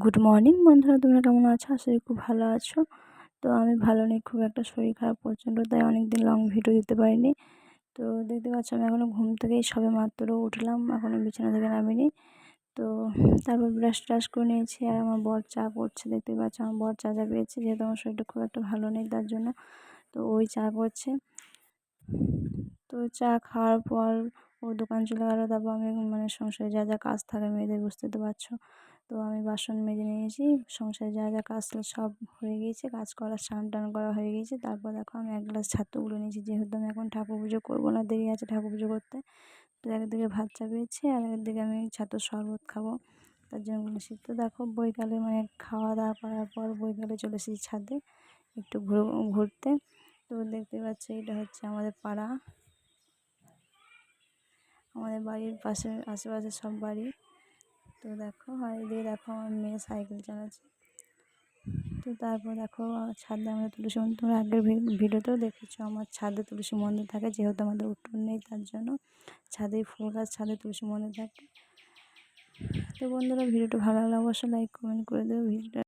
Good morning বন্ধুরা, তোমরা কেমন আছো? আশা করি খুব ভালো আছো। তো আমি ভালো নেই, খুব একটা শরীর খারাপ প্রচণ্ড, তাই অনেকদিন লং ভিডিও দিতে পারিনি। তো দেখতে পাচ্ছ আমি এখনও ঘুম থেকেই সবে মাত্র উঠলাম, এখনও বিছানা থেকে নামিনি। তো তারপর ব্রাশ ট্রাশ করে নিয়েছি, আর আমার বর চা করছে। দেখতে পাচ্ছ আমার বর চা পেয়েছে, যেহেতু আমার শরীরটা খুব একটা ভালো নেই তার জন্য। তো ওই চা করছে। তো চা খাওয়ার পর ও দোকান চলে গেলো। তারপর আমি সংসারে যা যা কাজ থাকে মেয়েদের, বুঝতে তো পারছো। তো আমি বাসন মেজে নিয়েছি, সংসারে যা যা কাজ ছিল সব হয়ে গিয়েছে, কাজ করা স্নান টান করা হয়ে গিয়েছে। তারপর দেখো আমি এক গ্লাস ছাতু গুলে নিয়েছি, যেহেতু আমি এখন ঠাকুর পুজো করবো না, দেরি আছে ঠাকুর পুজো করতে। তো একদিকে ভাত চাপিয়েছি আর একদিকে আমি ছাতুর শরবত খাবো, তার জন্য বলেছি। তো দেখো বৈকালে খাওয়া দাওয়া করার পর বৈকালে চলে এসেছি ছাদে একটু ঘুরতে। তো দেখতে পাচ্ছি এটা হচ্ছে আমাদের পাড়া, আমাদের বাড়ির পাশে আশেপাশে সব বাড়ি। তো দেখো, আর এদিকে দেখো আমার মেয়ে সাইকেল চালাচ্ছে। তো তারপর দেখো ছাদে আমাদের তুলসী মন্দির, তোমরা আগের ভিডিওতেও দেখেছো আমার ছাদে তুলসী মন্দির থাকে, যেহেতু আমাদের উঠোন নেই তার জন্য ছাদে ফুল গাছ, ছাদে তুলসী মন্দির থাকে। তো বন্ধুরা, ভিডিওটা ভালো লাগলে অবশ্যই লাইক কমেন্ট করে দেবো। ভিডিওটা